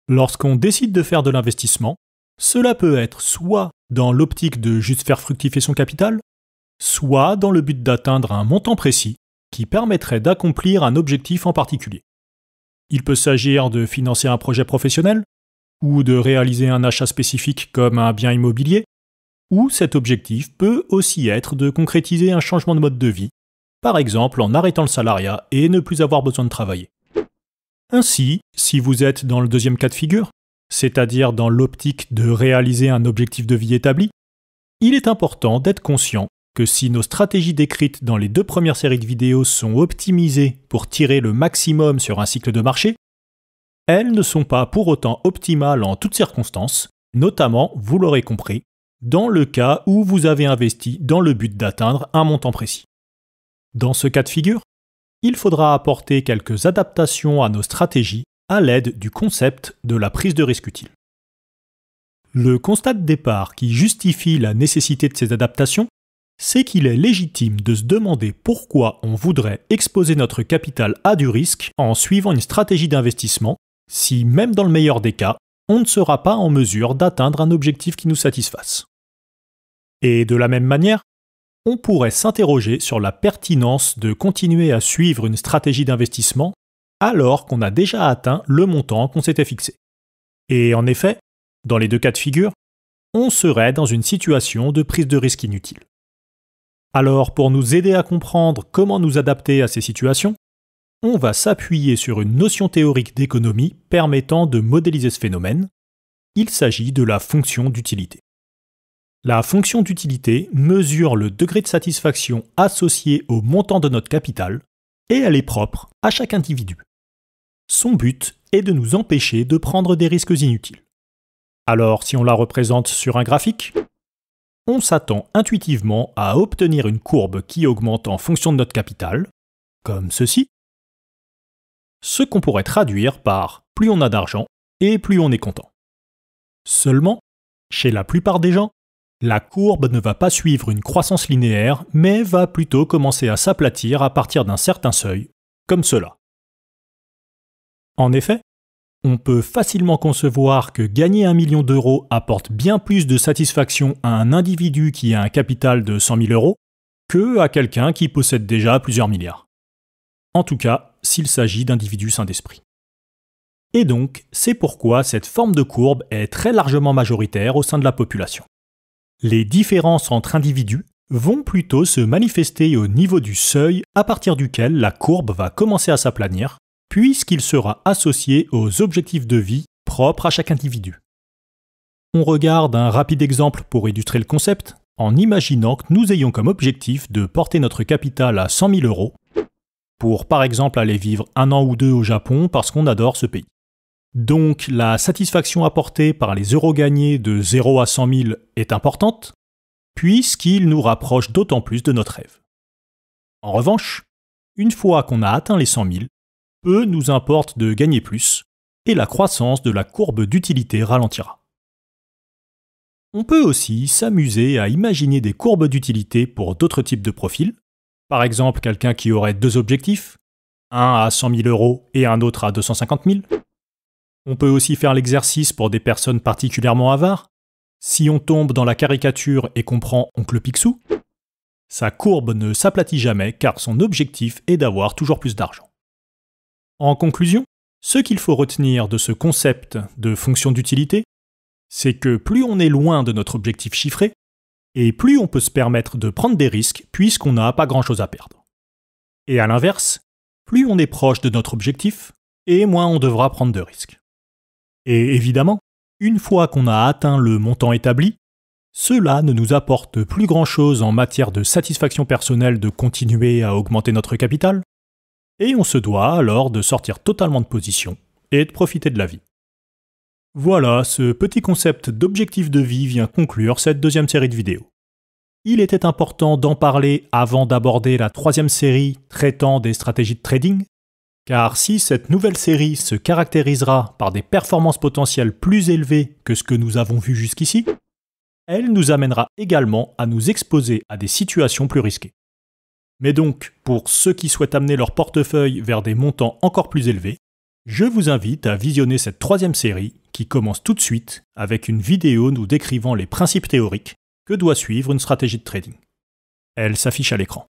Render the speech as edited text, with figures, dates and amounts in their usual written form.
Lorsqu'on décide de faire de l'investissement, cela peut être soit dans l'optique de juste faire fructifier son capital, soit dans le but d'atteindre un montant précis qui permettrait d'accomplir un objectif en particulier. Il peut s'agir de financer un projet professionnel, ou de réaliser un achat spécifique comme un bien immobilier, ou cet objectif peut aussi être de concrétiser un changement de mode de vie, par exemple en arrêtant le salariat et ne plus avoir besoin de travailler. Ainsi, si vous êtes dans le deuxième cas de figure, c'est-à-dire dans l'optique de réaliser un objectif de vie établi, il est important d'être conscient que si nos stratégies décrites dans les 2 premières séries de vidéos sont optimisées pour tirer le maximum sur un cycle de marché, elles ne sont pas pour autant optimales en toutes circonstances, notamment, vous l'aurez compris, dans le cas où vous avez investi dans le but d'atteindre un montant précis. Dans ce cas de figure, il faudra apporter quelques adaptations à nos stratégies à l'aide du concept de la prise de risque utile. Le constat de départ qui justifie la nécessité de ces adaptations, c'est qu'il est légitime de se demander pourquoi on voudrait exposer notre capital à du risque en suivant une stratégie d'investissement, si même dans le meilleur des cas, on ne sera pas en mesure d'atteindre un objectif qui nous satisfasse. Et de la même manière, on pourrait s'interroger sur la pertinence de continuer à suivre une stratégie d'investissement alors qu'on a déjà atteint le montant qu'on s'était fixé. Et en effet, dans les 2 cas de figure, on serait dans une situation de prise de risque inutile. Alors, pour nous aider à comprendre comment nous adapter à ces situations, on va s'appuyer sur une notion théorique d'économie permettant de modéliser ce phénomène. Il s'agit de la fonction d'utilité. La fonction d'utilité mesure le degré de satisfaction associé au montant de notre capital et elle est propre à chaque individu. Son but est de nous empêcher de prendre des risques inutiles. Alors, si on la représente sur un graphique, on s'attend intuitivement à obtenir une courbe qui augmente en fonction de notre capital, comme ceci, ce qu'on pourrait traduire par plus on a d'argent et plus on est content. Seulement, chez la plupart des gens, la courbe ne va pas suivre une croissance linéaire, mais va plutôt commencer à s'aplatir à partir d'un certain seuil, comme cela. En effet, on peut facilement concevoir que gagner 1 million d'euros apporte bien plus de satisfaction à un individu qui a un capital de 100 000 euros que à quelqu'un qui possède déjà plusieurs milliards. En tout cas, s'il s'agit d'individus sains d'esprit. Et donc, c'est pourquoi cette forme de courbe est très largement majoritaire au sein de la population. Les différences entre individus vont plutôt se manifester au niveau du seuil à partir duquel la courbe va commencer à s'aplanir, puisqu'il sera associé aux objectifs de vie propres à chaque individu. On regarde un rapide exemple pour illustrer le concept, en imaginant que nous ayons comme objectif de porter notre capital à 100 000 euros, pour par exemple aller vivre 1 an ou 2 au Japon parce qu'on adore ce pays. Donc la satisfaction apportée par les euros gagnés de 0 à 100 000 est importante, puisqu'il nous rapproche d'autant plus de notre rêve. En revanche, une fois qu'on a atteint les 100 000, peu nous importe de gagner plus, et la croissance de la courbe d'utilité ralentira. On peut aussi s'amuser à imaginer des courbes d'utilité pour d'autres types de profils, par exemple quelqu'un qui aurait 2 objectifs, un à 100 000 euros et un autre à 250 000. On peut aussi faire l'exercice pour des personnes particulièrement avares. Si on tombe dans la caricature et qu'on prend Oncle Picsou, sa courbe ne s'aplatit jamais car son objectif est d'avoir toujours plus d'argent. En conclusion, ce qu'il faut retenir de ce concept de fonction d'utilité, c'est que plus on est loin de notre objectif chiffré, et plus on peut se permettre de prendre des risques puisqu'on n'a pas grand-chose à perdre. Et à l'inverse, plus on est proche de notre objectif, et moins on devra prendre de risques. Et évidemment, une fois qu'on a atteint le montant établi, cela ne nous apporte plus grand-chose en matière de satisfaction personnelle de continuer à augmenter notre capital, et on se doit alors de sortir totalement de position et de profiter de la vie. Voilà, ce petit concept d'objectif de vie vient conclure cette 2e série de vidéos. Il était important d'en parler avant d'aborder la 3e série traitant des stratégies de trading, car si cette nouvelle série se caractérisera par des performances potentielles plus élevées que ce que nous avons vu jusqu'ici, elle nous amènera également à nous exposer à des situations plus risquées. Mais donc, pour ceux qui souhaitent amener leur portefeuille vers des montants encore plus élevés, Je vous invite à visionner cette troisième série qui commence tout de suite avec une vidéo nous décrivant les principes théoriques que doit suivre une stratégie de trading. Elle s'affiche à l'écran.